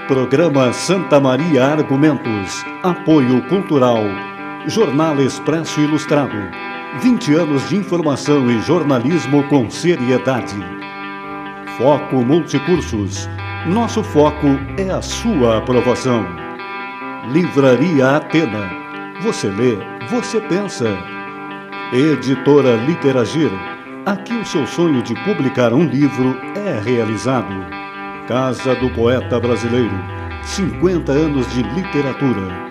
Programa Santa Maria Argumentos. Apoio Cultural. Jornal Expresso Ilustrado. 20 anos de informação e jornalismo com seriedade. Foco Multicursos. Nosso foco é a sua aprovação. Livraria Atena. Você lê, você pensa. Editora Literagir. Aqui o seu sonho de publicar um livro é realizado. Casa do Poeta Brasileiro. 50 anos de literatura.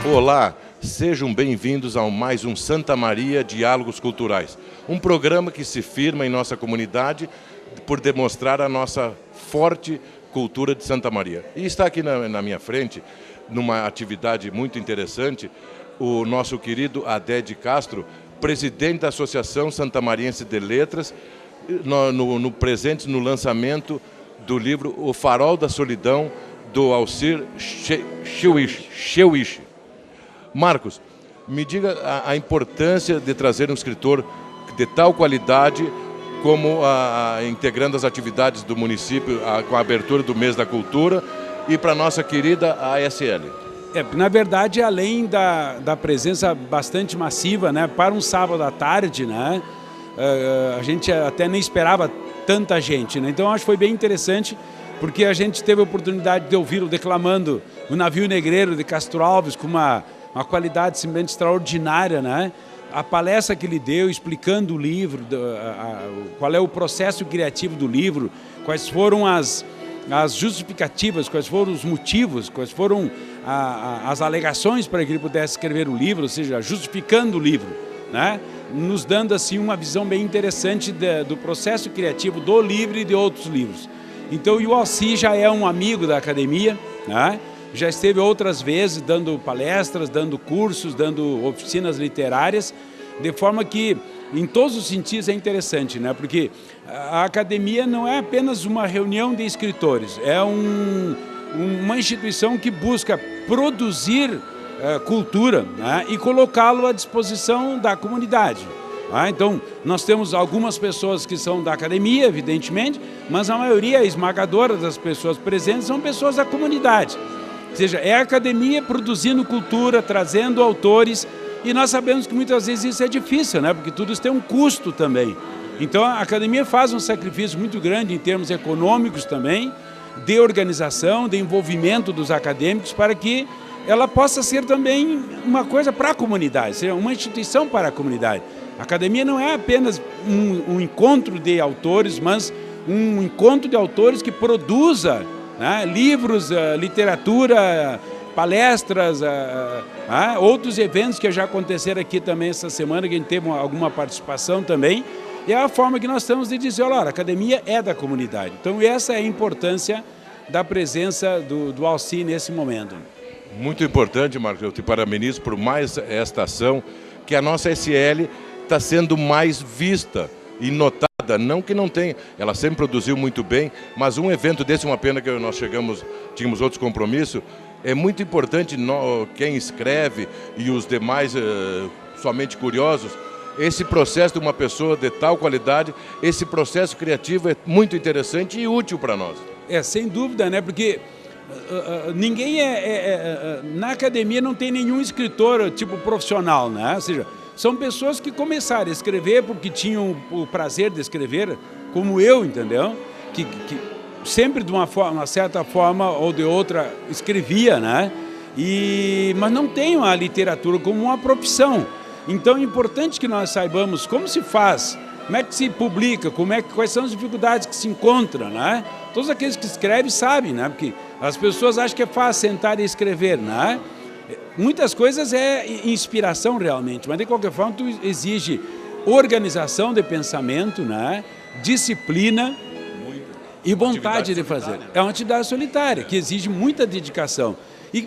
Olá, sejam bem-vindos a mais um Santa Maria Diálogos Culturais, um programa que se firma em nossa comunidade por demonstrar a nossa forte cultura de Santa Maria. E está aqui na minha frente, numa atividade muito interessante, o nosso querido Adé Castro, presidente da Associação Santamariense de Letras, presente no lançamento do livro O Farol da Solidão, do Alcir Cheuich. Marcos, me diga a importância de trazer um escritor de tal qualidade como integrando as atividades do município com a abertura do Mês da Cultura e para a nossa querida ASL. Na verdade, além da presença bastante massiva, né, para um sábado à tarde, né, a gente até nem esperava tanta gente, né? Então acho que foi bem interessante, porque a gente teve a oportunidade de ouvi-lo declamando O Navio Negreiro de Castro Alves com uma qualidade simplesmente extraordinária, né? A palestra que ele deu explicando o livro, qual é o processo criativo do livro, quais foram as justificativas, quais foram os motivos, quais foram as alegações para que ele pudesse escrever o livro, ou seja, justificando o livro, né? Nos dando assim uma visão bem interessante do processo criativo do livro e de outros livros. Então, o Alcir já é um amigo da academia, né? Já esteve outras vezes dando palestras, dando cursos, dando oficinas literárias, de forma que, em todos os sentidos, é interessante, né? Porque a academia não é apenas uma reunião de escritores, é uma instituição que busca produzir cultura, né? E colocá-lo à disposição da comunidade. Então, nós temos algumas pessoas que são da academia, evidentemente, mas a maioria esmagadora das pessoas presentes são pessoas da comunidade. Ou seja, é a academia produzindo cultura, trazendo autores, e nós sabemos que muitas vezes isso é difícil, né? Porque tudo isso tem um custo também. Então a academia faz um sacrifício muito grande em termos econômicos também, de organização, de envolvimento dos acadêmicos, para que ela possa ser também uma coisa para a comunidade, seja uma instituição para a comunidade. A academia não é apenas um encontro de autores, mas um encontro de autores que produza, né, livros, literatura, palestras, outros eventos que já aconteceram aqui também essa semana, que a gente teve alguma participação também. E é a forma que nós temos de dizer, olha, a academia é da comunidade. Então essa é a importância da presença do Alcir nesse momento. Muito importante, Marcos, eu te parabenizo por mais esta ação, que a nossa SL está sendo mais vista e notada. Não que não tenha, ela sempre produziu muito bem, mas um evento desse, uma pena que nós tínhamos outros compromissos, é muito importante quem escreve e os demais somente curiosos, esse processo de uma pessoa de tal qualidade, esse processo criativo é muito interessante e útil para nós. Sem dúvida, né? Porque ninguém na academia não tem nenhum escritor tipo profissional, né? Ou seja, são pessoas que começaram a escrever porque tinham o prazer de escrever, como eu, entendeu? Que sempre de uma certa forma ou de outra escrevia, né? Mas não tem a literatura como uma profissão. Então é importante que nós saibamos como se faz, como é que se publica, quais são as dificuldades que se encontram, né? Todos aqueles que escrevem sabem, né? Porque as pessoas acham que é fácil sentar e escrever, né? Muitas coisas é inspiração realmente, mas de qualquer forma tu exige organização de pensamento, né? Disciplina e vontade de fazer. É uma atividade solitária que exige muita dedicação,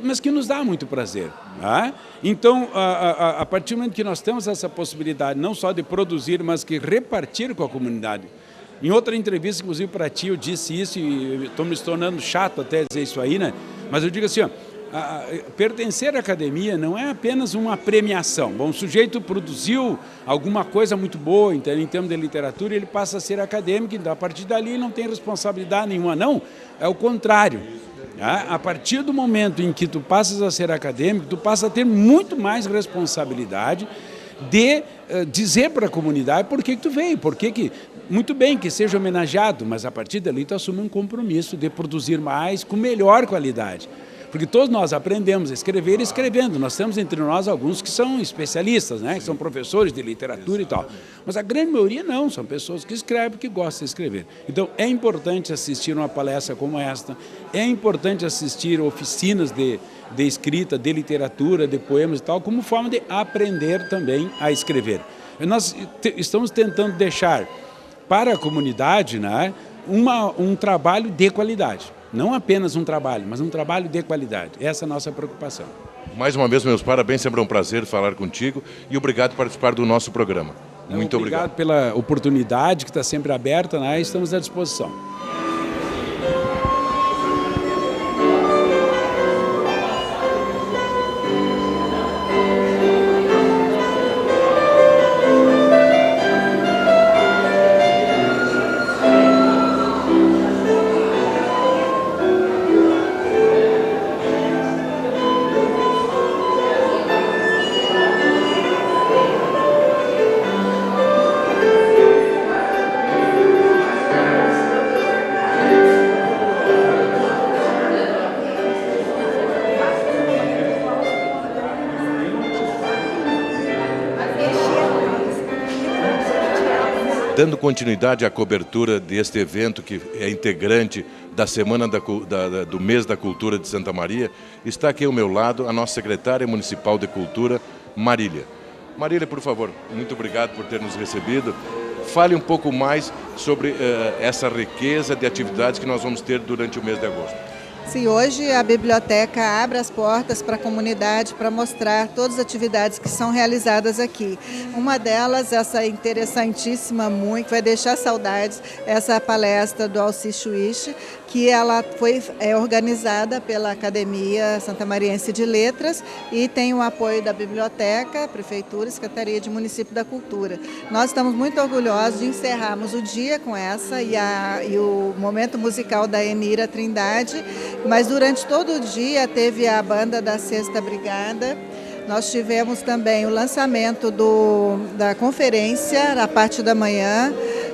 mas que nos dá muito prazer. Né? Então, a partir do momento que nós temos essa possibilidade, não só de produzir, mas que repartir com a comunidade. Em outra entrevista, inclusive para ti, eu disse isso e estou me tornando chato até dizer isso aí, né? Mas eu digo assim, ó, pertencer à academia não é apenas uma premiação. Bom, o sujeito produziu alguma coisa muito boa em termos de literatura, ele passa a ser acadêmico, e a partir dali não tem responsabilidade nenhuma, não. É o contrário. A partir do momento em que tu passas a ser acadêmico, tu passa a ter muito mais responsabilidade de dizer para a comunidade por que tu veio, muito bem que seja homenageado, mas a partir dali tu assume um compromisso de produzir mais com melhor qualidade. Porque todos nós aprendemos a escrever escrevendo. Nós temos entre nós alguns que são especialistas, né? Que são professores de literatura e tal. Mas a grande maioria não, são pessoas que escrevem porque gostam de escrever. Então é importante assistir uma palestra como esta, é importante assistir oficinas de escrita, de literatura, de poemas e tal, como forma de aprender também a escrever. Nós estamos tentando deixar para a comunidade, né, um trabalho de qualidade. Não apenas um trabalho, mas um trabalho de qualidade. Essa é a nossa preocupação. Mais uma vez, meus parabéns, sempre é um prazer falar contigo e obrigado por participar do nosso programa. Muito obrigado. Obrigado pela oportunidade que está sempre aberta, né? Estamos à disposição. Dando continuidade à cobertura deste evento, que é integrante da Semana do Mês da Cultura de Santa Maria, está aqui ao meu lado a nossa secretária municipal de Cultura, Marília. Marília, por favor, muito obrigado por ter nos recebido. Fale um pouco mais sobre essa riqueza de atividades que nós vamos ter durante o mês de agosto. Sim, hoje a biblioteca abre as portas para a comunidade para mostrar todas as atividades que são realizadas aqui. Uma delas, essa interessantíssima, muito, vai deixar saudades, essa palestra do Alci Schwich, que ela foi organizada pela Academia Santamariense de Letras e tem o apoio da Biblioteca, Prefeitura e Secretaria de Município da Cultura. Nós estamos muito orgulhosos de encerrarmos o dia com essa e o momento musical da Enira Trindade, mas durante todo o dia teve a banda da 6ª Brigada. Nós tivemos também o lançamento da conferência na parte da manhã.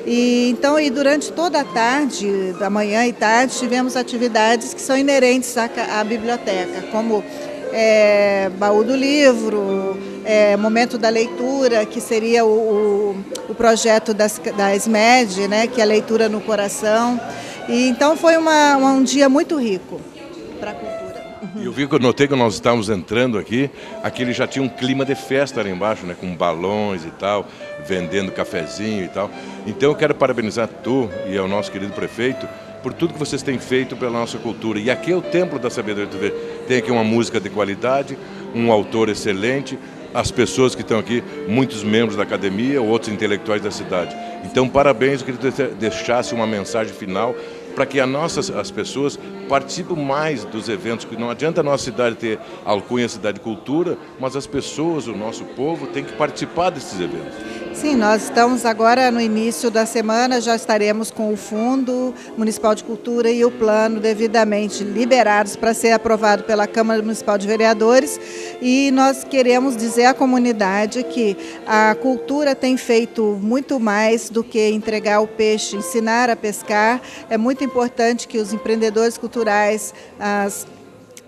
E durante toda a tarde, da manhã e tarde, tivemos atividades que são inerentes à biblioteca, como baú do livro, momento da leitura, que seria o projeto da SMED, né, que é a leitura no coração. E então foi um dia muito rico para a cultura. Eu notei que nós estávamos entrando aqui ele já tinha um clima de festa ali embaixo, né, com balões e tal, vendendo cafezinho e tal. Então eu quero parabenizar tu e ao nosso querido prefeito por tudo que vocês têm feito pela nossa cultura. E aqui é o Templo da Sabedoria. Tu vê, tem aqui uma música de qualidade, um autor excelente, as pessoas que estão aqui, muitos membros da academia, outros intelectuais da cidade. Então, parabéns, eu queria que tu deixasse uma mensagem final para que as pessoas participem mais dos eventos, que não adianta a nossa cidade ter alcunha Cidade de Cultura, mas as pessoas, o nosso povo, tem que participar desses eventos. Sim, nós estamos agora no início da semana, já estaremos com o Fundo Municipal de Cultura e o plano devidamente liberados para ser aprovado pela Câmara Municipal de Vereadores, e nós queremos dizer à comunidade que a cultura tem feito muito mais do que entregar o peixe, ensinar a pescar. É muito importante que os empreendedores culturais, as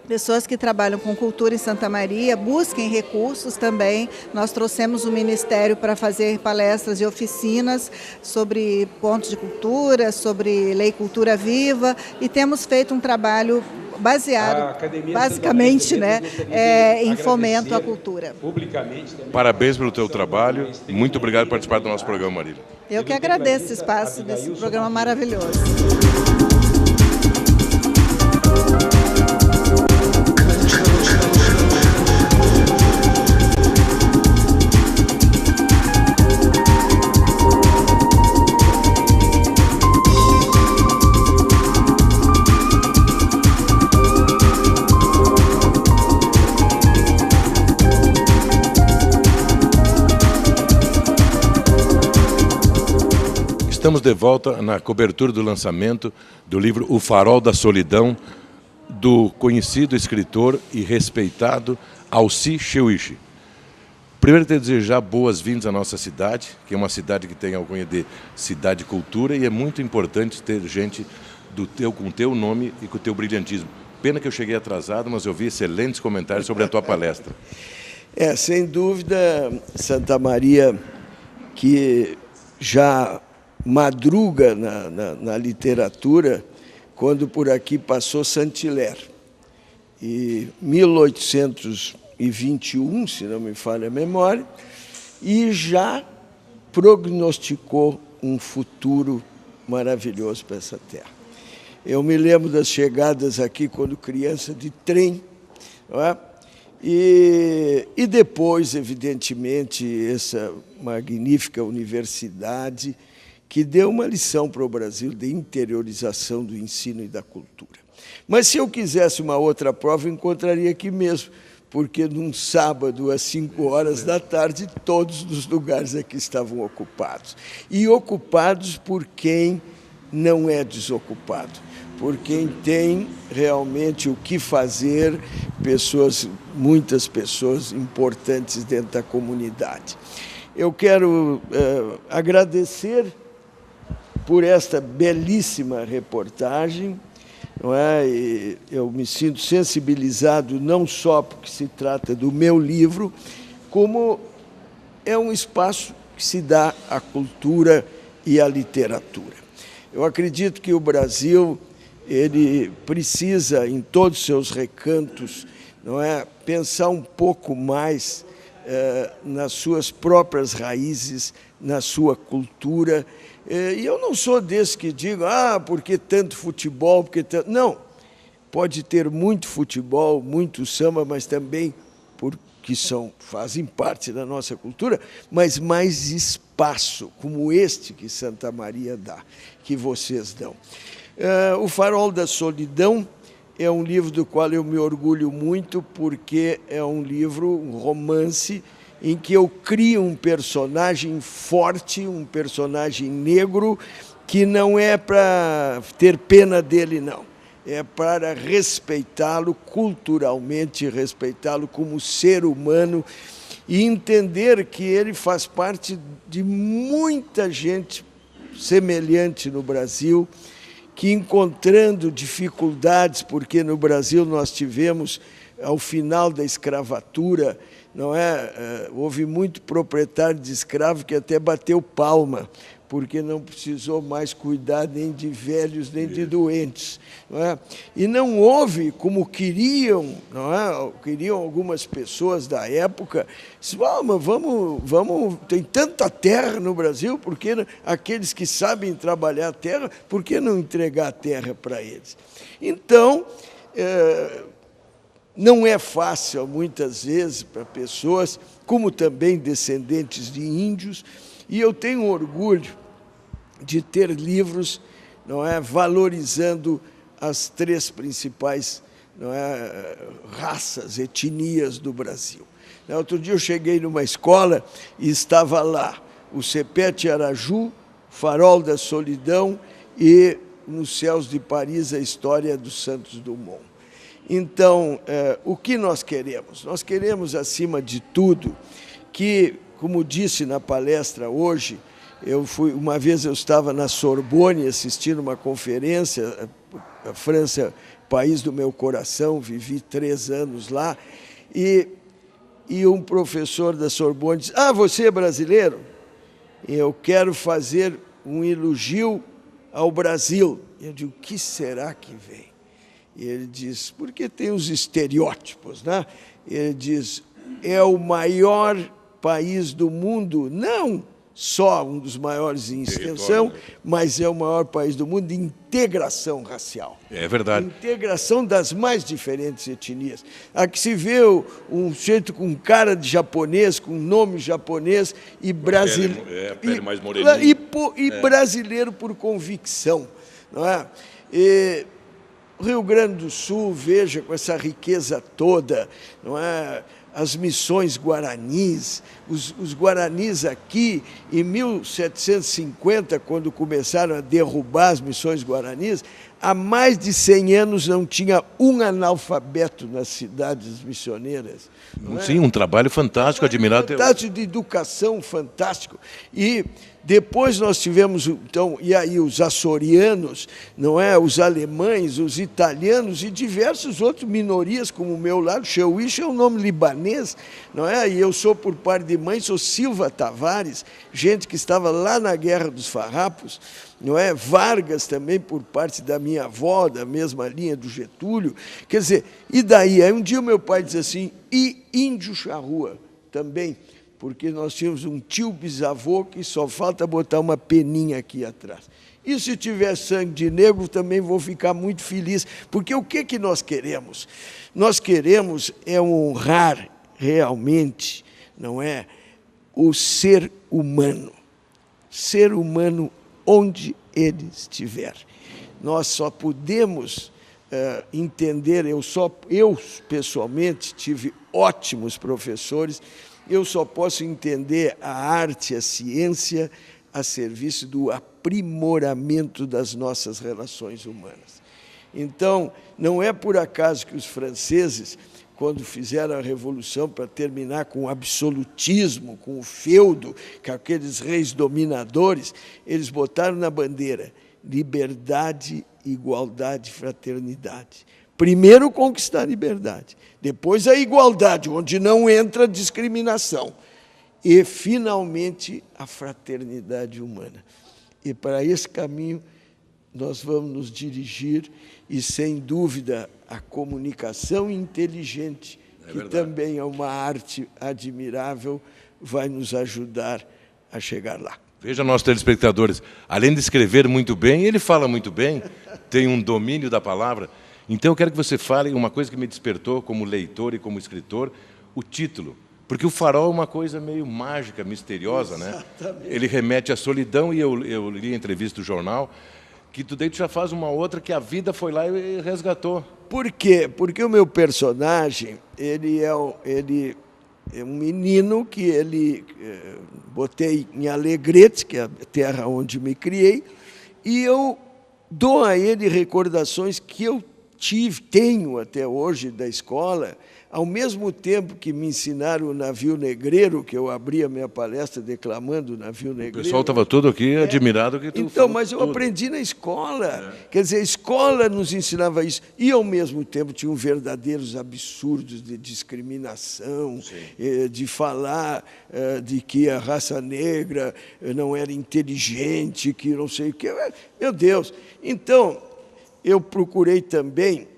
pessoas que trabalham com cultura em Santa Maria busquem recursos também. Nós trouxemos o Ministério para fazer palestras e oficinas sobre pontos de cultura, sobre Lei Cultura Viva, e temos feito um trabalho baseado, basicamente, né, em fomento à cultura. Parabéns pelo teu trabalho. Muito obrigado por participar do nosso programa, Marília. Eu que agradeço esse espaço desse programa maravilhoso. Estamos de volta na cobertura do lançamento do livro O Farol da Solidão, do conhecido escritor e respeitado Alci Cheuichi. Primeiro, quero desejar boas-vindas à nossa cidade, que é uma cidade que tem alcunha de cidade cultura, e é muito importante ter gente com o teu nome e com o teu brilhantismo. Pena que eu cheguei atrasado, mas eu vi excelentes comentários sobre a tua palestra. Sem dúvida, Santa Maria, que já madruga na literatura, quando por aqui passou Saint-Hilaire. E 1821, se não me falha a memória, e já prognosticou um futuro maravilhoso para essa terra. Eu me lembro das chegadas aqui quando criança de trem, não é? E depois, evidentemente, essa magnífica universidade que deu uma lição para o Brasil de interiorização do ensino e da cultura. Mas se eu quisesse uma outra prova, eu encontraria aqui mesmo, porque num sábado, às 5 horas da tarde, todos os lugares aqui estavam ocupados. E ocupados por quem não é desocupado, por quem tem realmente o que fazer, muitas pessoas importantes dentro da comunidade. Eu quero agradecer por esta belíssima reportagem, não é? E eu me sinto sensibilizado não só porque se trata do meu livro, como é um espaço que se dá à cultura e à literatura. Eu acredito que o Brasil ele precisa, em todos os seus recantos, não é, pensar um pouco mais nas suas próprias raízes, na sua cultura. E eu não sou desse que digo, porque tanto futebol, porque tanto... Não, pode ter muito futebol, muito samba, mas também porque fazem parte da nossa cultura, mas mais espaço, como este que Santa Maria dá, que vocês dão. O Farol da Solidão é um livro do qual eu me orgulho muito, porque é um livro, um romance, em que eu crio um personagem forte, um personagem negro, que não é para ter pena dele, não. É para respeitá-lo culturalmente, respeitá-lo como ser humano e entender que ele faz parte de muita gente semelhante no Brasil, que encontrando dificuldades, porque no Brasil nós tivemos, ao final da escravatura, não é? Houve muito proprietário de escravo que até bateu palma, porque não precisou mais cuidar nem de velhos, nem de doentes. Não é? E não houve, como queriam, não é? Queriam algumas pessoas da época, mas vamos, tem tanta terra no Brasil, porque aqueles que sabem trabalhar a terra, por que não entregar a terra para eles? Então, não é fácil, muitas vezes, para pessoas, como também descendentes de índios, e eu tenho orgulho de ter livros, não é, valorizando as 3 principais, não é, raças, etnias do Brasil. Outro dia eu cheguei numa escola e estava lá o Sepete Araju, Farol da Solidão e Nos Céus de Paris, a história dos Santos Dumont. Então, o que nós queremos? Nós queremos, acima de tudo, que, como disse na palestra hoje, uma vez eu estava na Sorbonne assistindo uma conferência, a França país do meu coração, vivi 3 anos lá, e um professor da Sorbonne disse, você é brasileiro? Eu quero fazer um elogio ao Brasil. Eu digo, o que será que vem? E ele diz, porque tem os estereótipos, né? Ele diz, é o maior país do mundo, não só um dos maiores em extensão, mas é o maior país do mundo de integração racial. É verdade. Integração das mais diferentes etnias. Aqui se vê um sujeito com cara de japonês, com nome japonês, e brasileiro. Pele mais moreninha. E brasileiro por convicção. Não é? O Rio Grande do Sul, veja, com essa riqueza toda, não é? As missões guaranis, os guaranis aqui, em 1750, quando começaram a derrubar as missões guaranis, há mais de 100 anos não tinha um analfabeto nas cidades missioneiras. Sim, um trabalho fantástico, admirado. Fantástico, de educação, fantástico. E depois nós tivemos, então, e aí os açorianos, não é? Os alemães, os italianos e diversas outras minorias, como o meu lado, Cheuíche é um nome libanês, não é? E eu sou, por parte de mãe, sou Silva Tavares, gente que estava lá na Guerra dos Farrapos, não é? Vargas também, por parte da minha avó, da mesma linha do Getúlio. Quer dizer, e daí? Aí um dia o meu pai diz assim, e índio charrua também, porque nós tínhamos um tio bisavô que só falta botar uma peninha aqui atrás. E se tiver sangue de negro, também vou ficar muito feliz, porque o que nós queremos? Nós queremos honrar realmente, não é, o ser humano onde ele estiver. Nós só podemos entender, eu pessoalmente tive ótimos professores, eu só posso entender a arte, a ciência, a serviço do aprimoramento das nossas relações humanas. Então, não é por acaso que os franceses, quando fizeram a Revolução para terminar com o absolutismo, com o feudo, com aqueles reis dominadores, eles botaram na bandeira liberdade, igualdade, fraternidade. Primeiro conquistar a liberdade, depois a igualdade, onde não entra a discriminação, e, finalmente, a fraternidade humana. E, para esse caminho, nós vamos nos dirigir e, sem dúvida, a comunicação inteligente, que também é uma arte admirável, vai nos ajudar a chegar lá. Veja, nossos telespectadores, além de escrever muito bem, ele fala muito bem, tem um domínio da palavra. Então, eu quero que você fale uma coisa que me despertou como leitor e como escritor, o título. Porque o farol é uma coisa meio mágica, misteriosa, né? Ele remete à solidão, e eu li a entrevista do jornal, que tu já faz uma outra que a vida foi lá e resgatou. Por quê? Porque o meu personagem, ele é um menino que botei em Alegrete, que é a terra onde me criei, e eu dou a ele recordações que eu tenho até hoje da escola, ao mesmo tempo que me ensinaram o navio negreiro, que eu abri a minha palestra declamando o navio negreiro. O pessoal estava todo aqui admirado que tu então, mas eu aprendi na escola. Quer dizer, a escola nos ensinava isso. E, ao mesmo tempo, tinham verdadeiros absurdos de discriminação, de falar de que a raça negra não era inteligente, que não sei o quê. Meu Deus! Então, eu procurei também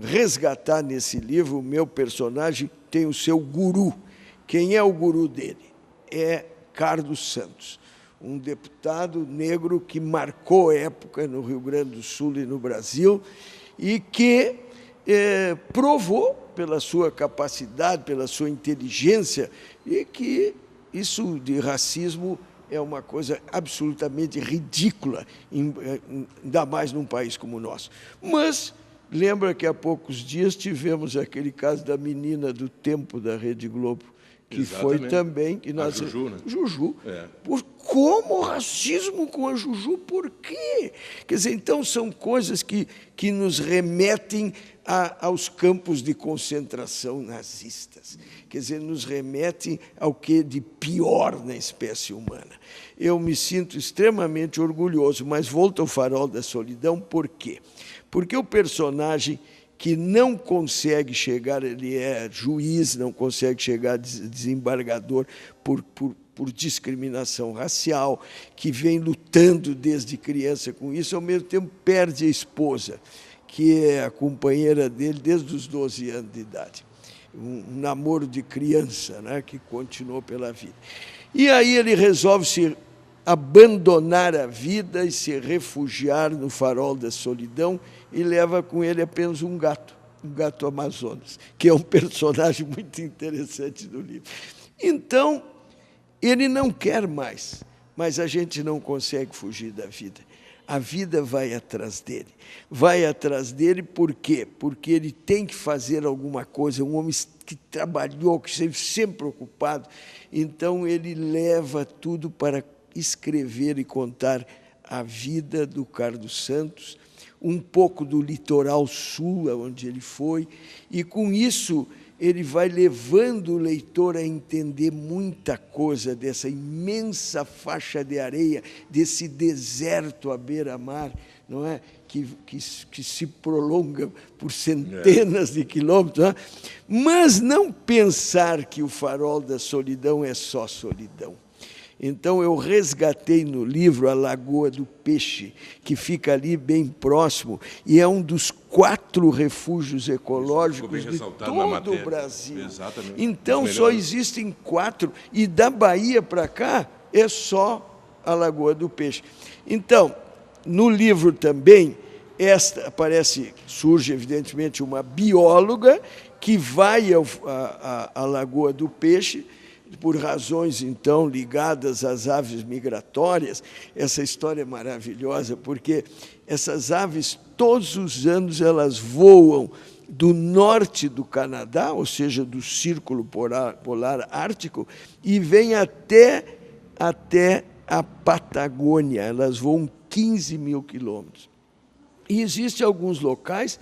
resgatar nesse livro, o meu personagem tem o seu guru. Quem é o guru dele? É Carlos Santos, um deputado negro que marcou época no Rio Grande do Sul e no Brasil, e que provou pela sua capacidade, pela sua inteligência, e que isso de racismo é uma coisa absolutamente ridícula, ainda mais num país como o nosso. Mas lembra que há poucos dias tivemos aquele caso da menina do Tempo da Rede Globo, que foi também... A Juju, né? Juju. Como racismo com a Juju? Por quê? Quer dizer, então, são coisas que nos remetem aos campos de concentração nazistas. Quer dizer, nos remete ao que de pior na espécie humana. Eu me sinto extremamente orgulhoso, mas volto ao Farol da Solidão, por quê? Porque o personagem que não consegue chegar, ele é juiz, não consegue chegar a desembargador por discriminação racial, que vem lutando desde criança com isso, ao mesmo tempo perde a esposa, que é a companheira dele desde os 12 anos de idade. Um namoro de criança, né, que continuou pela vida. E aí ele resolve se abandonar a vida e se refugiar no Farol da Solidão e leva com ele apenas um gato Amazonas, que é um personagem muito interessante do livro. Então, ele não quer mais, mas a gente não consegue fugir da vida. A vida vai atrás dele. Vai atrás dele por quê? Porque ele tem que fazer alguma coisa, um homem que trabalhou, que esteve sempre ocupado. Então, ele leva tudo para escrever e contar a vida do Carlos Santos, um pouco do litoral sul, onde ele foi, e com isso ele vai levando o leitor a entender muita coisa dessa imensa faixa de areia, desse deserto à beira-mar, não é? Que se prolonga por centenas de quilômetros, não é? Mas não pensar que o Farol da Solidão é só solidão. Então, eu resgatei no livro a Lagoa do Peixe, que fica ali bem próximo, e é um dos 4 refúgios ecológicos de todo o Brasil. Exatamente. Então, só existem 4, e da Bahia para cá é só a Lagoa do Peixe. Então, no livro também, surge, evidentemente, uma bióloga que vai à Lagoa do Peixe, por razões, então, ligadas às aves migratórias. Essa história é maravilhosa, porque essas aves, todos os anos, elas voam do norte do Canadá, ou seja, do Círculo Polar Ártico, e vêm até a Patagônia. Elas voam 15 mil quilômetros. E existem alguns locais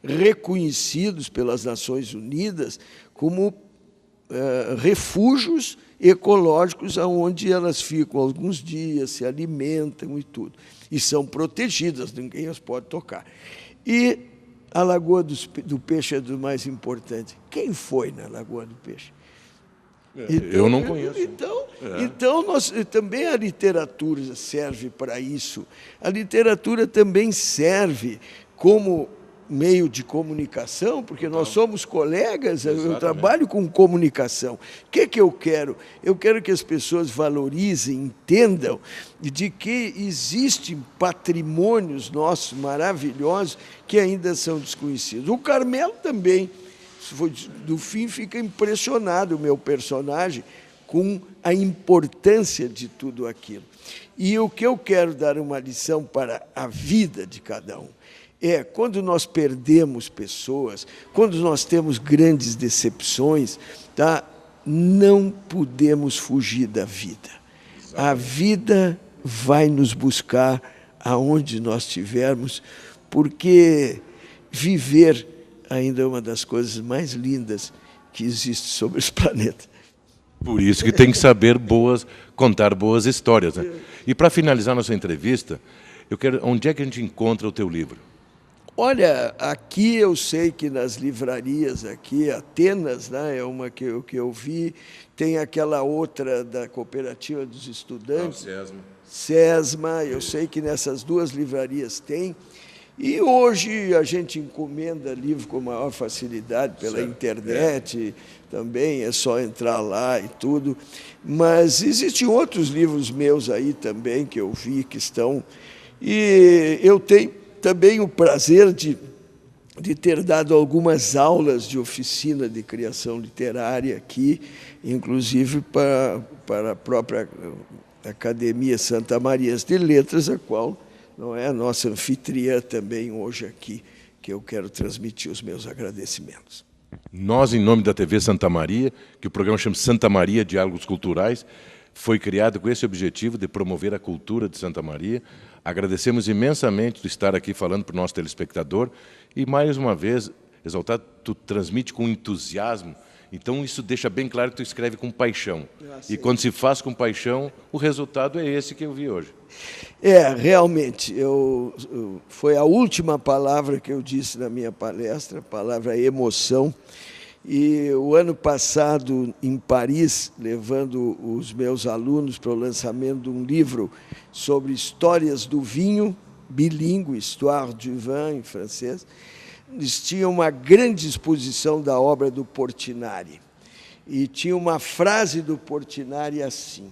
reconhecidos pelas Nações Unidas como refúgios ecológicos onde elas ficam alguns dias, se alimentam e tudo. E são protegidas, ninguém as pode tocar. E a Lagoa do Peixe é do mais importante. Quem foi na Lagoa do Peixe? Eu não conheço. Então também a literatura serve para isso. A literatura também serve como meio de comunicação, porque nós somos colegas. Exatamente. Eu trabalho com comunicação. O que eu quero? Eu quero que as pessoas valorizem, entendam de que existem patrimônios nossos maravilhosos que ainda são desconhecidos. O Carmelo também, no fim, fica impressionado, o meu personagem, com a importância de tudo aquilo. E o que eu quero dar uma lição para a vida de cada um quando nós perdemos pessoas, quando nós temos grandes decepções, tá? Não podemos fugir da vida. A vida vai nos buscar aonde nós estivermos, porque viver ainda é uma das coisas mais lindas que existe sobre esse planeta. Por isso que tem que saber contar boas histórias, né? E para finalizar nossa entrevista, onde é que a gente encontra o teu livro? Olha, aqui eu sei que nas livrarias aqui, Atenas, né, é uma que eu vi, tem aquela outra da Cooperativa dos Estudantes, SESMA, eu sei que nessas 2 livrarias tem. E hoje a gente encomenda livro com maior facilidade pela internet, também é só entrar lá e tudo. Mas existem outros livros meus aí também que eu vi que estão. E eu tenho também o prazer de ter dado algumas aulas de oficina de criação literária aqui, inclusive para a própria Academia Santa Maria de Letras, a qual não é a nossa anfitriã também hoje aqui, que eu quero transmitir os meus agradecimentos. Nós, em nome da TV Santa Maria, que o programa chama Santa Maria Diálogos Culturais, foi criado com esse objetivo de promover a cultura de Santa Maria. Agradecemos imensamente por estar aqui falando para o nosso telespectador e, mais uma vez, exaltado, tu transmite com entusiasmo. Então isso deixa bem claro que tu escreve com paixão. E quando se faz com paixão, o resultado é esse que eu vi hoje. Realmente, foi a última palavra que eu disse na minha palestra, a palavra emoção. E o ano passado, em Paris, levando os meus alunos para o lançamento de um livro sobre histórias do vinho, bilíngue, Histoire du vin, em francês, eles tinham uma grande exposição da obra do Portinari. E tinha uma frase do Portinari assim: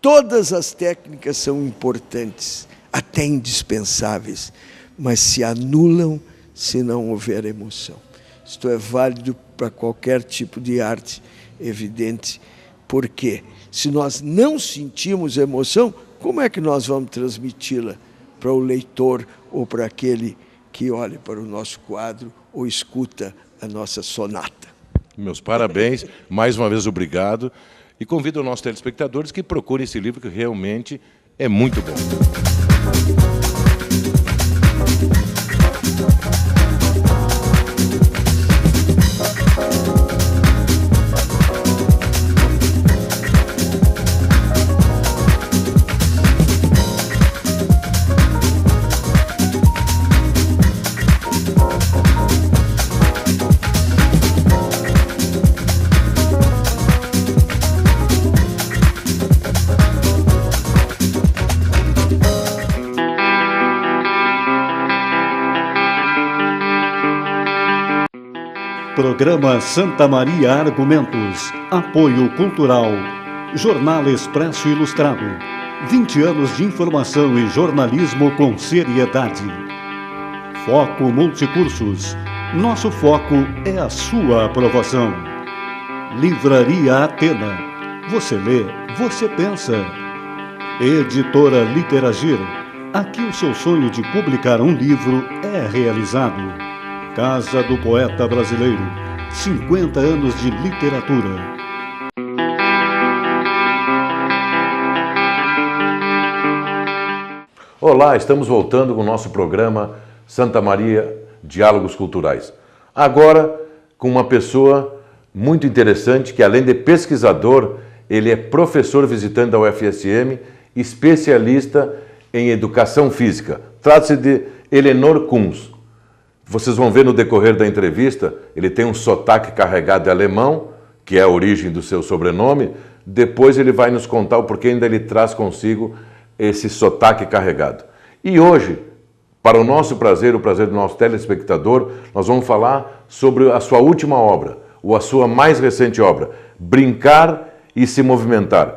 todas as técnicas são importantes, até indispensáveis, mas se anulam se não houver emoção. Isto é válido para qualquer tipo de arte, evidente, porque se nós não sentimos emoção, como é que nós vamos transmiti-la para o leitor ou para aquele que olha para o nosso quadro ou escuta a nossa sonata? Meus parabéns, mais uma vez obrigado, e convido os nossos telespectadores que procurem esse livro, que realmente é muito bom. Programa Santa Maria Argumentos. Apoio Cultural. Jornal Expresso Ilustrado. 20 anos de informação e jornalismo com seriedade. Foco Multicursos. Nosso foco é a sua aprovação. Livraria Atena. Você lê, você pensa. Editora Literagir. Aqui o seu sonho de publicar um livro é realizado. Casa do Poeta Brasileiro, 50 anos de literatura. Olá, estamos voltando com o nosso programa Santa Maria Diálogos Culturais. Agora, com uma pessoa muito interessante, que além de pesquisador, ele é professor visitante da UFSM, especialista em educação física. Trata-se de Elenor Kunz. Vocês vão ver no decorrer da entrevista, ele tem um sotaque carregado de alemão, que é a origem do seu sobrenome. Depois ele vai nos contar o porquê ainda ele traz consigo esse sotaque carregado. E hoje, para o nosso prazer, o prazer do nosso telespectador, nós vamos falar sobre a sua última obra, ou a sua mais recente obra, Brincar e se Movimentar,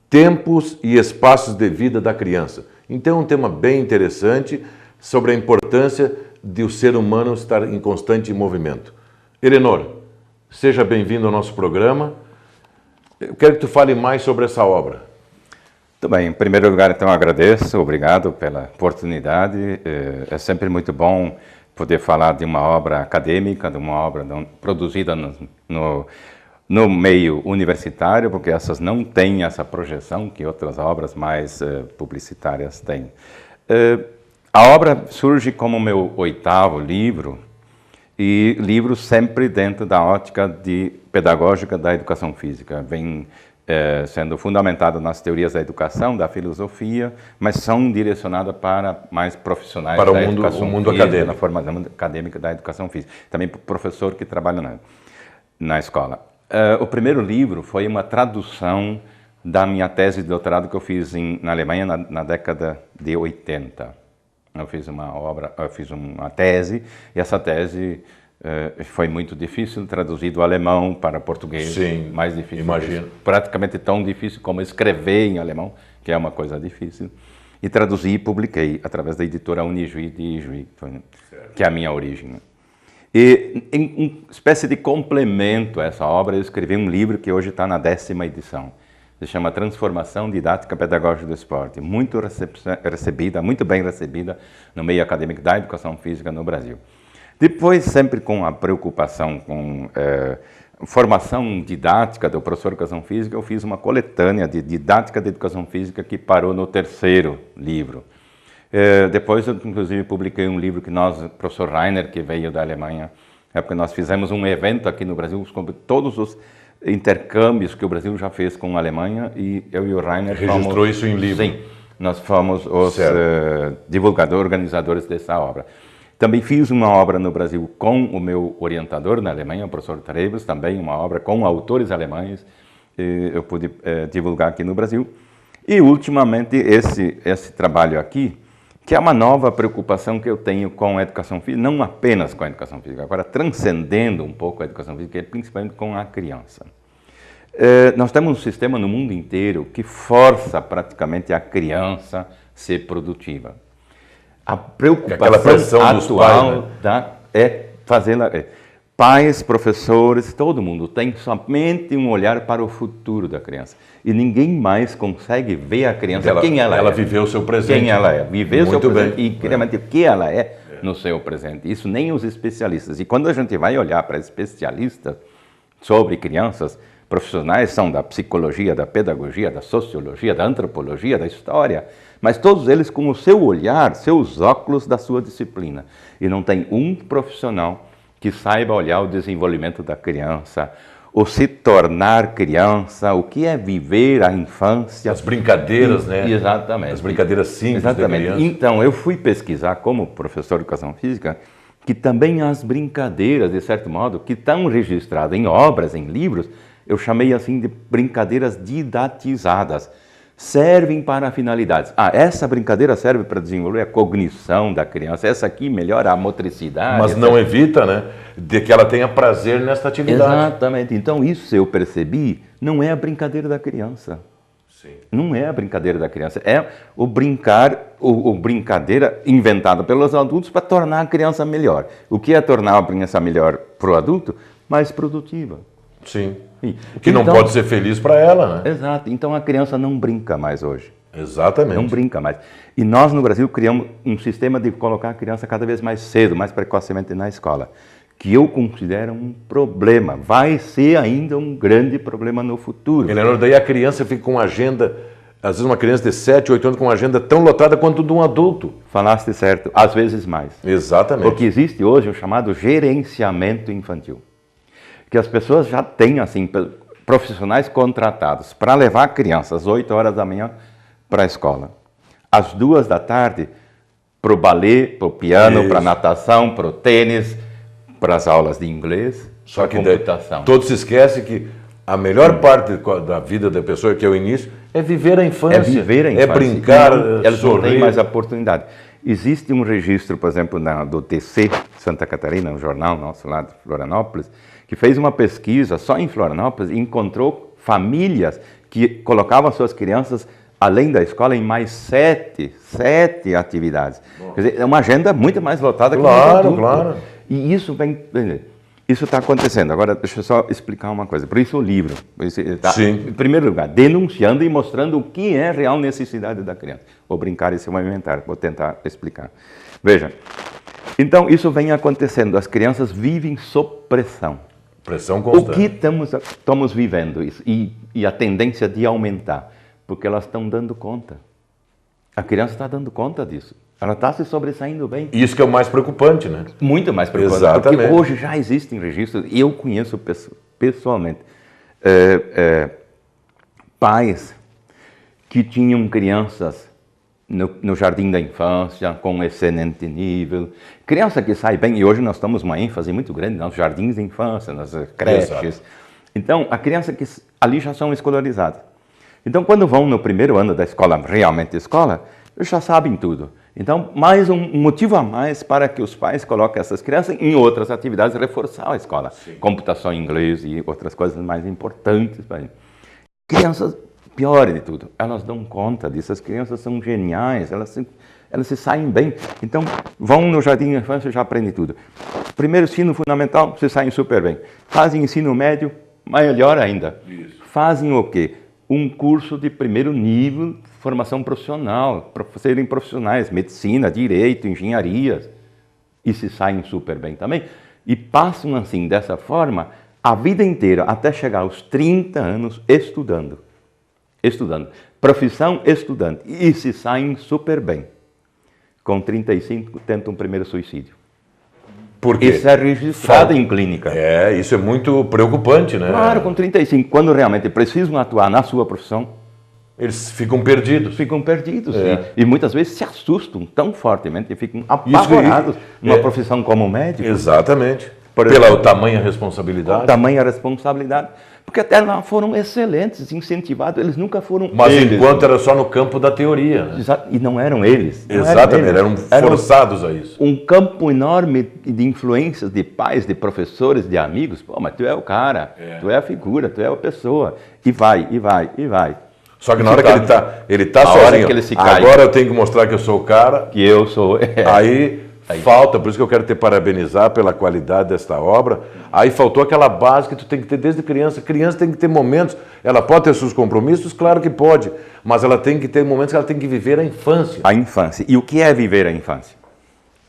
Tempos e Espaços de Vida da Criança. Então é um tema bem interessante sobre a importância de o ser humano estar em constante movimento. Elenor, seja bem-vindo ao nosso programa. Eu quero que tu fale mais sobre essa obra. Muito bem, em primeiro lugar, então, agradeço, obrigado pela oportunidade. É sempre muito bom poder falar de uma obra acadêmica, de uma obra produzida no meio universitário, porque essas não têm essa projeção que outras obras mais publicitárias têm. A obra surge como meu 8º livro, e livro sempre dentro da ótica pedagógica da educação física. Vem sendo fundamentado nas teorias da educação, da filosofia, mas são direcionadas para mais profissionais para da educação física, acadêmico. na formação acadêmica da educação física. Também para o professor que trabalha na escola. O primeiro livro foi uma tradução da minha tese de doutorado que eu fiz na Alemanha na década de 80. Eu fiz uma tese, e essa tese foi muito difícil, traduzir do alemão para português. Sim, mais difícil. imagino. Praticamente tão difícil como escrever em alemão, que é uma coisa difícil. E traduzi e publiquei através da editora Unijuí de Ijuí, que é a minha origem. E em uma espécie de complemento a essa obra, eu escrevi um livro que hoje está na 10ª edição. Se chama Transformação Didática Pedagógica do Esporte, muito bem recebida no meio acadêmico da educação física no Brasil. Depois, sempre com a preocupação com formação didática do professor de educação física, eu fiz uma coletânea de didática de educação física que parou no 3º livro. Depois, eu, inclusive, publiquei um livro que o professor Rainer, que veio da Alemanha, É porque nós fizemos um evento aqui no Brasil sobre todos os intercâmbios que o Brasil já fez com a Alemanha e eu e o Rainer registrou isso em livro. Sim, nós fomos os divulgadores, organizadores dessa obra. Também fiz uma obra no Brasil com o meu orientador na Alemanha, o professor Treves, também uma obra com autores alemães, eu pude divulgar aqui no Brasil. E, ultimamente, esse trabalho aqui, que é uma nova preocupação que eu tenho com a educação física, não apenas com a educação física, agora transcendendo um pouco a educação física, principalmente com a criança. Nós temos um sistema no mundo inteiro que força praticamente a criança a ser produtiva. A preocupação atual é fazê-la... Pais, professores, todo mundo tem somente um olhar para o futuro da criança. E ninguém mais consegue ver a criança quem ela é. Ela viveu o seu presente. Quem ela é. Viver o seu presente bem. E realmente o que ela é no seu presente. Isso nem os especialistas. E quando a gente vai olhar para especialistas sobre crianças, profissionais são da psicologia, da pedagogia, da sociologia, da antropologia, da história, mas todos eles com o seu olhar, seus óculos da sua disciplina. E não tem um profissional que saiba olhar o desenvolvimento da criança, o se tornar criança, o que é viver a infância. As brincadeiras, né? Exatamente. As brincadeiras simples da criança. Então, eu fui pesquisar como professor de educação física, que também as brincadeiras, de certo modo, que estão registradas em obras, em livros, eu chamei assim de brincadeiras didatizadas. Servem para finalidades. Essa brincadeira serve para desenvolver a cognição da criança. Essa aqui melhora a motricidade. Mas não evita, né, de que ela tenha prazer nesta atividade. Exatamente. Então, isso eu percebi, não é a brincadeira da criança. Sim. Não é a brincadeira da criança. É o brincadeira inventada pelos adultos para tornar a criança melhor. O que é tornar a criança melhor para o adulto? Mais produtiva. Sim. Que não pode ser feliz para ela, né? Exato. Então a criança não brinca mais hoje. Exatamente. Não brinca mais. E nós no Brasil criamos um sistema de colocar a criança cada vez mais cedo, mais precocemente na escola, que eu considero um problema. Vai ser ainda um grande problema no futuro. Eleanor, daí a criança fica com uma agenda, às vezes uma criança de 7, 8 anos com uma agenda tão lotada quanto de um adulto. Falaste certo. Às vezes mais. Exatamente. Porque existe hoje o chamado gerenciamento infantil. Que as pessoas já têm, assim, profissionais contratados para levar a criança às 8 horas da manhã para a escola. Às 2 da tarde, para o balé, para o piano, para a natação, para o tênis, para as aulas de inglês, só que computação. Todos se esquecem que a melhor parte da vida da pessoa, que é o início, é viver a infância. É viver a infância. É brincar, elas sorrir. não têm mais a oportunidade. Existe um registro, por exemplo, do TC Santa Catarina, um jornal nosso lá de Florianópolis, que fez uma pesquisa só em Florianópolis e encontrou famílias que colocavam suas crianças, além da escola, em mais 7 atividades. Bom. Quer dizer, é uma agenda muito mais lotada que o adulto. Claro. E isso isso está acontecendo. Agora, deixa eu só explicar uma coisa. Por isso o livro. Sim. Em primeiro lugar, denunciando e mostrando o que é a real necessidade da criança. Vou brincar e se movimentar, vou tentar explicar. Veja, então isso vem acontecendo. As crianças vivem sob pressão. Pressão constante. O que estamos vivendo isso? E a tendência de aumentar? Porque elas estão dando conta. A criança está dando conta disso. Ela está se sobressaindo bem. Isso que é o mais preocupante, né? Muito mais preocupante. Exatamente. Porque hoje já existem registros, e eu conheço pessoalmente, pais que tinham crianças no jardim da infância, com excelente nível. Criança que sai bem, e hoje nós estamos uma ênfase muito grande nos jardins de infância, nas creches. Exato. Então, a criança que ali já são escolarizadas. Então, quando vão no primeiro ano da escola, realmente escola, eles já sabem tudo. Então, mais um motivo a mais para que os pais coloquem essas crianças em outras atividades, reforçar a escola. Sim. Computação em inglês e outras coisas mais importantes. Crianças, pior de tudo, elas dão conta disso. As crianças são geniais, elas se saem bem. Então, vão no jardim de infância e já aprendem tudo. Primeiro ensino fundamental, se saem super bem. Fazem ensino médio, melhor ainda. Isso. Fazem o quê? Um curso de primeiro nível, formação profissional, para serem profissionais, medicina, direito, engenharias, e se saem super bem também. E passam assim, dessa forma, a vida inteira, até chegar aos 30 anos, estudando. Profissão estudante. E se saem super bem. Com 35, tentam um primeiro suicídio. Por quê? Isso é registrado em clínica. Isso é muito preocupante, né? Claro, com 35, quando realmente precisam atuar na sua profissão, eles ficam perdidos. ficam perdidos e muitas vezes se assustam tão fortemente e ficam apavorados numa profissão como médico. Exatamente. Por Pela exemplo, tamanha responsabilidade. tamanha responsabilidade. Porque até lá foram excelentes, incentivados, eles nunca foram Mas eles. enquanto era só no campo da teoria. Né? E não eram eles. Exatamente, eram forçados a isso. Um campo enorme de influências de pais, de professores, de amigos. Pô, mas tu é o cara, tu é a figura, tu é a pessoa. E vai, e vai, e vai. Só que na hora que ele tá sozinho, hora que ele se cai, agora eu tenho que mostrar que eu sou o cara. Que eu sou... Aí falta, por isso que eu quero te parabenizar pela qualidade desta obra. Aí faltou aquela base que tu tem que ter desde criança. Criança tem que ter momentos, ela pode ter seus compromissos, claro que pode, mas ela tem que ter momentos que ela tem que viver a infância. A infância. E o que é viver a infância?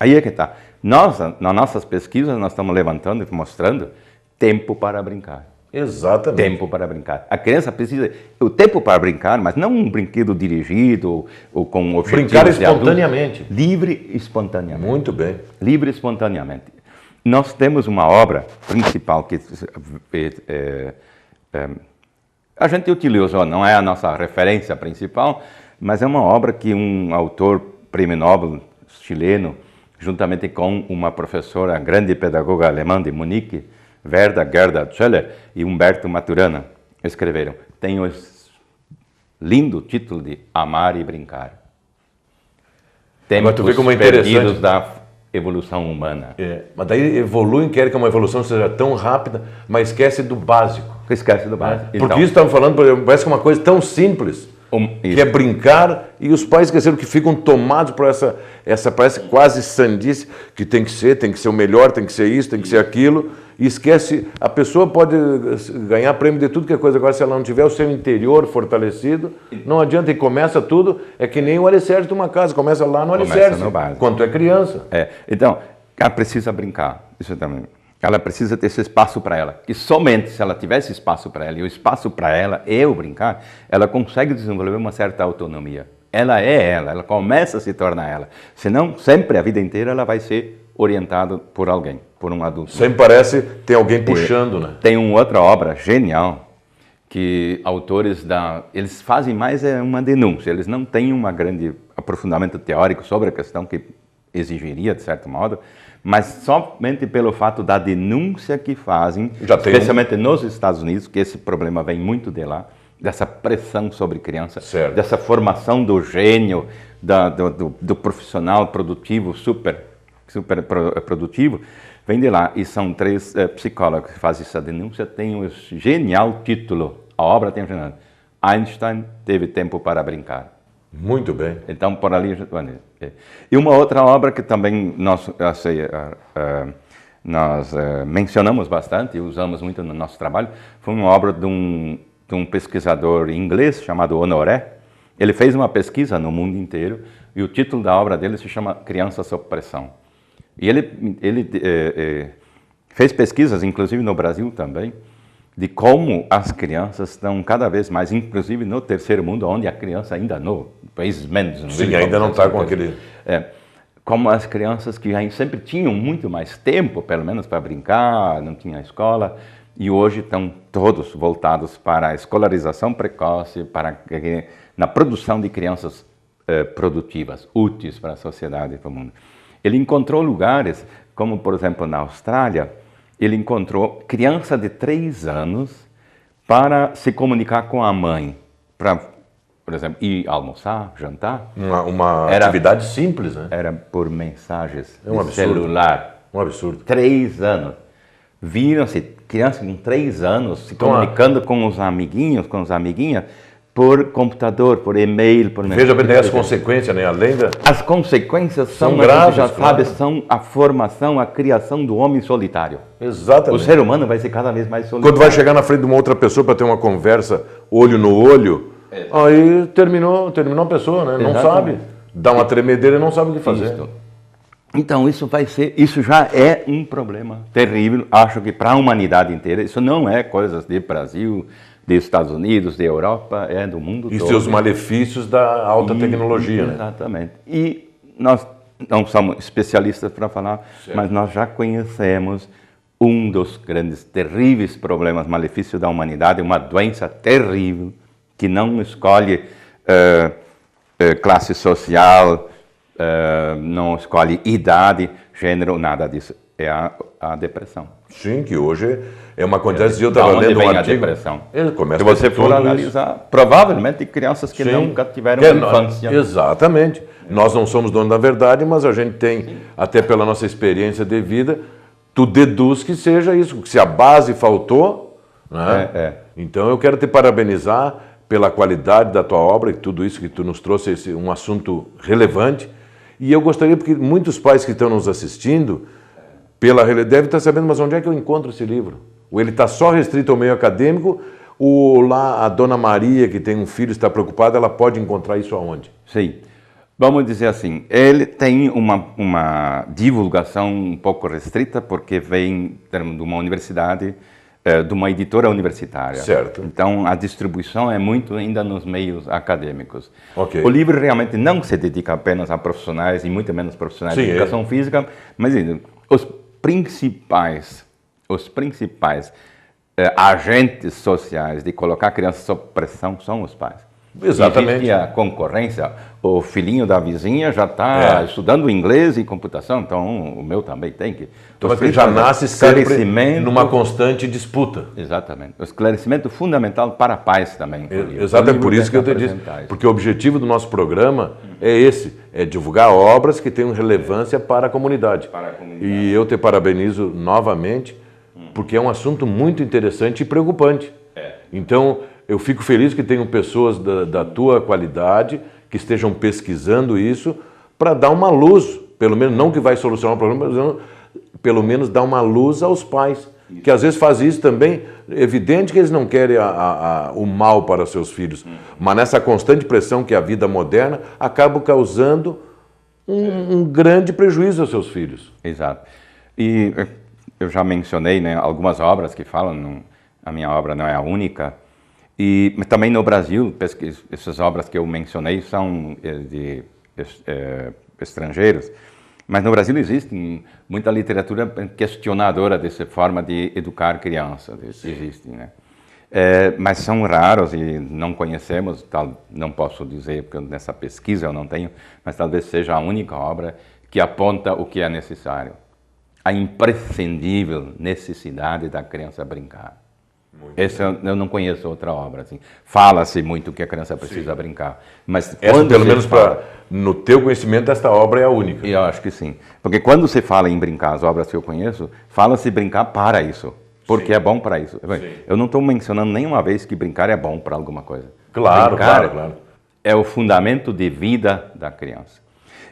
Aí é que está. Nós, nas nossas pesquisas, nós estamos levantando e mostrando tempo para brincar. Exatamente. Tempo para brincar. A criança precisa o tempo para brincar, mas não um brinquedo dirigido ou com objetivos. Brincar espontaneamente. Livre e espontaneamente. Muito bem. Livre e espontaneamente. Nós temos uma obra principal que a gente utilizou, não é a nossa referência principal, mas é uma obra que um autor prêmio Nobel chileno, juntamente com uma professora, grande pedagoga alemã de Munique, Gerda Zöller e Humberto Maturana, escreveram. Tem o lindo título de Amar e Brincar. Tempos tu vê como é perdidos da evolução humana. Mas daí evoluem, querem que uma evolução seja tão rápida, mas esquece do básico. Esquece do básico. Porque isso estamos falando, por exemplo, parece que é uma coisa tão simples, que é brincar, e os pais esqueceram que ficam tomados por essa parece quase sandice, que tem que ser o melhor, tem que ser isso, tem que ser aquilo, e esquece, a pessoa pode ganhar prêmio de tudo que é coisa, agora se ela não tiver o seu interior fortalecido, não adianta, e começa tudo, é que nem o alicerce de uma casa, começa lá no alicerce, quando é criança. Então, ela precisa brincar, isso também. Ela precisa ter esse espaço para ela, que somente se ela tivesse espaço para ela, e o espaço para ela é o brincar, ela consegue desenvolver uma certa autonomia. Ela é ela começa a se tornar ela. Senão, sempre, a vida inteira, ela vai ser orientada por alguém, por um adulto. Sempre parece tem alguém puxando, né? Tem uma outra obra genial, que autores eles fazem mais uma denúncia, eles não têm um grande aprofundamento teórico sobre a questão que exigiria, de certo modo, mas somente pelo fato da denúncia que fazem, especialmente nos Estados Unidos, que esse problema vem muito de lá, dessa pressão sobre criança, dessa formação do gênio, do profissional produtivo, super produtivo, vem de lá. E são 3 psicólogos que fazem essa denúncia, tem um genial título, a obra tem um genial, Einstein teve tempo para brincar. Muito bem. Então, por ali... E uma outra obra que também nós mencionamos bastante e usamos muito no nosso trabalho, foi uma obra de um pesquisador inglês chamado Honoré. Ele fez uma pesquisa no mundo inteiro e o título da obra dele se chama Criança sob Pressão. E ele fez pesquisas, inclusive no Brasil também, de como as crianças estão cada vez mais, inclusive no terceiro mundo, onde a criança ainda no países menos... Sim, ainda não está com aquele... Como as crianças que sempre tinham muito mais tempo, pelo menos para brincar, não tinha escola, e hoje estão todos voltados para a escolarização precoce, na produção de crianças produtivas, úteis para a sociedade e para o mundo. Ele encontrou lugares, como por exemplo na Austrália, ele encontrou criança de 3 anos para se comunicar com a mãe, para, por exemplo, ir almoçar, jantar. Uma atividade simples, né? Era por mensagens de celular. Um absurdo. 3 anos. Viram-se crianças com 3 anos se comunicando com os amiguinhos, com as amiguinhas, por computador, por e-mail, por Veja bem as consequências, né? Além da... As consequências são graves, já sabe, são a formação, a criação do homem solitário. Exatamente. O ser humano vai ser cada vez mais solitário. Quando vai chegar na frente de uma outra pessoa para ter uma conversa olho no olho, aí terminou a pessoa, né? Não sabe. Dá uma tremedeira e não sabe o que fazer. Isso. Então isso já é um problema terrível. Acho que para a humanidade inteira, isso não é coisas de Brasil, dos Estados Unidos, da Europa, é do mundo todo. E seus malefícios da alta tecnologia, né? Exatamente. E nós não somos especialistas para falar, mas nós já conhecemos um dos grandes, terríveis problemas, malefícios da humanidade, uma doença terrível, que não escolhe classe social, não escolhe idade, gênero, nada disso. É a depressão. Sim, que hoje é uma quantidade. Eu estava lendo um artigo. A depressão? Se você for analisar, provavelmente crianças que nunca tiveram infância. Exatamente. Nós não somos donos da verdade, mas a gente tem, até pela nossa experiência de vida, tu deduz que seja isso, que se a base faltou, né? Então eu quero te parabenizar pela qualidade da tua obra e tudo isso que tu nos trouxe, um assunto relevante. E eu gostaria, porque muitos pais que estão nos assistindo, devem estar sabendo, mas onde é que eu encontro esse livro? Ou ele está só restrito ao meio acadêmico, ou lá a Dona Maria, que tem um filho, está preocupada, ela pode encontrar isso aonde? Sim. Vamos dizer assim, ele tem uma divulgação um pouco restrita, porque vem de uma universidade, de uma editora universitária. Certo. Então, a distribuição é muito ainda nos meios acadêmicos. Okay. O livro realmente não se dedica apenas a profissionais, e muito menos profissionais de educação física, mas os principais agentes sociais de colocar a criança sob pressão são os pais. Exatamente. Existe a concorrência, o filhinho da vizinha já está estudando inglês e computação, então o meu também tem que... Então ele já nasce sempre numa constante disputa. Exatamente. O esclarecimento fundamental para pais também. Exatamente, por isso que eu te disse. Porque o objetivo do nosso programa é esse, é divulgar obras que tenham relevância para a comunidade. E eu te parabenizo novamente, porque é um assunto muito interessante e preocupante. Então, eu fico feliz que tenham pessoas da tua qualidade que estejam pesquisando isso para dar uma luz, pelo menos, não que vai solucionar o problema, mas pelo menos dar uma luz aos pais, que às vezes fazem isso também. É evidente que eles não querem o mal para seus filhos, mas nessa constante pressão que é a vida moderna, acaba causando um grande prejuízo aos seus filhos. Exato. E eu já mencionei, né, algumas obras que falam, a minha obra não é a única, e também no Brasil, essas obras que eu mencionei são de estrangeiros, mas no Brasil existe muita literatura questionadora dessa forma de educar crianças, existe, né? Mas são raros e não conhecemos, não posso dizer, porque nessa pesquisa eu não tenho, mas talvez seja a única obra que aponta o que é necessário. A imprescindível necessidade da criança brincar. Essa eu não conheço outra obra. Assim. Fala-se muito que a criança precisa brincar. Mas essa, pelo menos no teu conhecimento, esta obra é a única. Eu acho que sim. Porque quando se fala em brincar, as obras que eu conheço, fala-se brincar para isso. Porque é bom para isso. Eu não estou mencionando nenhuma vez que brincar é bom para alguma coisa. Claro, brincar claro. É o fundamento de vida da criança.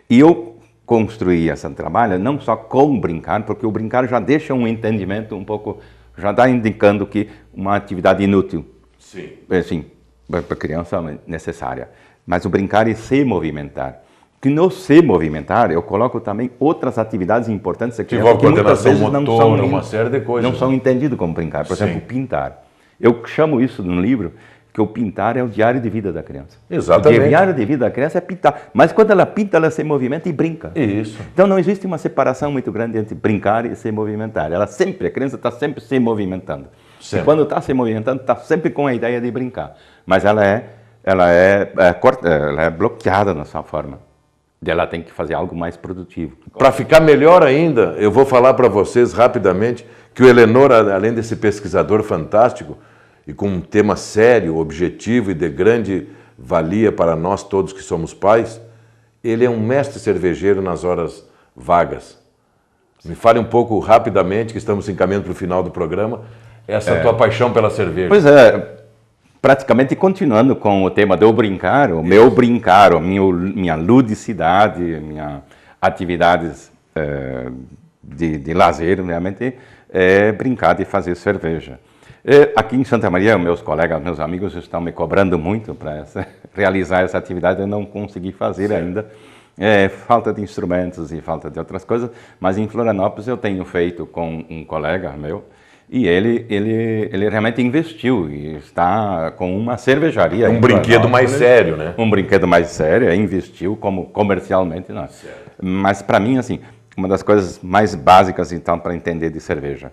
E eu construí esse trabalho não só com brincar, porque o brincar já deixa um entendimento um pouco... já está indicando que uma atividade inútil, sim, para a criança é necessária. Mas o brincar e se movimentar. Que no se movimentar, eu coloco também outras atividades importantes que muitas vezes não são, uma série de coisas, não são entendidas como brincar. Por exemplo, pintar. Eu chamo isso no livro, que o pintar é o diário de vida da criança. Exatamente. O diário de vida da criança é pintar. Mas quando ela pinta, ela se movimenta e brinca. Isso. Então não existe uma separação muito grande entre brincar e se movimentar. A criança está sempre se movimentando. Sempre. E quando está se movimentando, está sempre com a ideia de brincar. Mas ela é bloqueada na sua forma. E ela tem que fazer algo mais produtivo. Para ficar melhor ainda, eu vou falar para vocês rapidamente que o Helenor, além desse pesquisador fantástico, e com um tema sério, objetivo e de grande valia para nós todos que somos pais, ele é um mestre cervejeiro nas horas vagas. Me fale um pouco rapidamente, que estamos encaminhando para o final do programa, essa tua paixão pela cerveja. Pois é, praticamente continuando com o tema do brincar, o meu brincar, minha ludicidade, minhas atividades de lazer, realmente, é brincar de fazer cerveja. Aqui em Santa Maria, meus colegas, meus amigos estão me cobrando muito para realizar essa atividade, eu não consegui fazer ainda. Falta de instrumentos e falta de outras coisas, mas em Florianópolis eu tenho feito com um colega meu, E ele realmente investiu e está com uma cervejaria. Um brinquedo mais sério, né? Um brinquedo mais sério, investiu como comercialmente. Não. Mas para mim, assim, uma das coisas mais básicas, então, para entender de cerveja,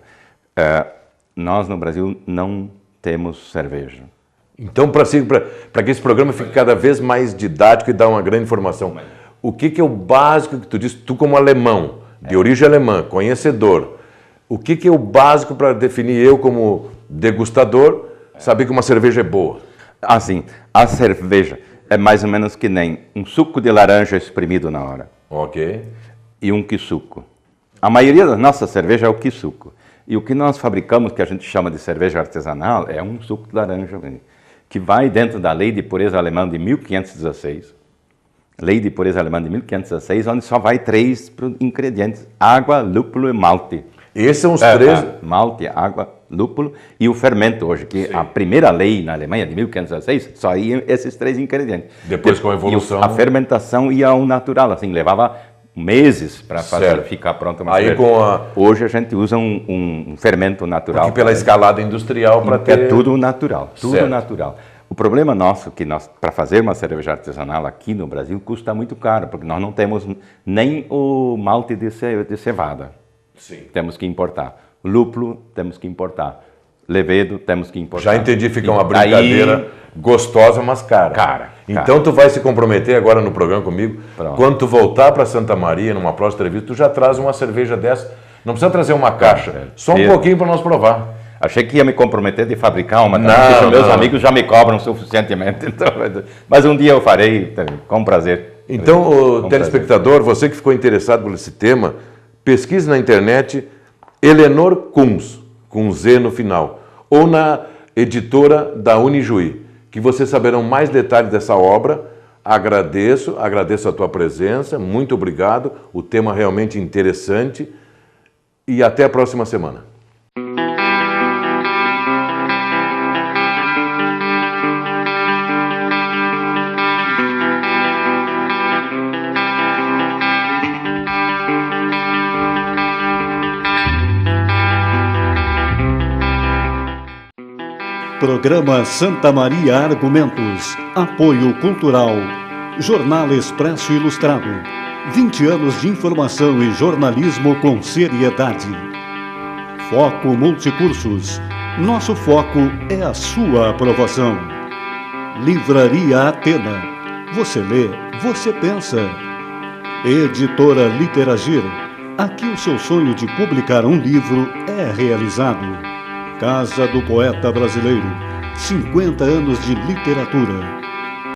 nós no Brasil não temos cerveja. Então, para que esse programa fique cada vez mais didático e dar uma grande informação, o que é o básico que tu disse, tu como alemão, de origem alemã, conhecedor, o que é o básico para definir eu como degustador, saber que uma cerveja é boa? Assim, a cerveja é mais ou menos que nem um suco de laranja espremido na hora. Ok. E um quisuco. A maioria da nossa cerveja é o quisuco. E o que nós fabricamos, que a gente chama de cerveja artesanal, é um suco de laranja, que vai dentro da Lei de Pureza Alemã de 1516. Lei de Pureza Alemã de 1516, onde só vai 3 ingredientes: água, lúpulo e malte. Esses são os 3? Malte, água, lúpulo e o fermento hoje, que a primeira lei na Alemanha, de 1516, só iam esses 3 ingredientes. Depois, com a evolução... A fermentação ia ao natural, assim, levava meses para ficar pronto uma cerveja. Hoje a gente usa um fermento natural. Porque pela escalada industrial para ter... É tudo natural, tudo natural. O problema nosso é que para fazer uma cerveja artesanal aqui no Brasil custa muito caro, porque nós não temos nem o malte de cevada. Sim. Temos que importar. Lúpulo, temos que importar. Levedo, temos que importar. Já entendi, fica uma brincadeira gostosa, mas cara. Então tu vai se comprometer agora no programa comigo. Pronto. Quando tu voltar para Santa Maria, numa próxima entrevista, tu já traz uma cerveja dessa. Não precisa trazer uma caixa, só um pouquinho para nós provar. Achei que ia me comprometer de fabricar uma, porque meus amigos já me cobram suficientemente. Então, mas um dia eu farei, com prazer. Então, o telespectador, você que ficou interessado por esse tema, pesquise na internet Eleanor Kunz, com Z no final, ou na editora da Unijuí, que vocês saberão mais detalhes dessa obra. Agradeço a tua presença, muito obrigado, o tema realmente interessante e até a próxima semana. Programa Santa Maria Argumentos. Apoio Cultural. Jornal Expresso Ilustrado. 20 anos de informação e jornalismo com seriedade. Foco Multicursos. Nosso foco é a sua aprovação. Livraria Atena. Você lê, você pensa. Editora Literagir. Aqui o seu sonho de publicar um livro é realizado. Casa do Poeta Brasileiro, 50 anos de literatura.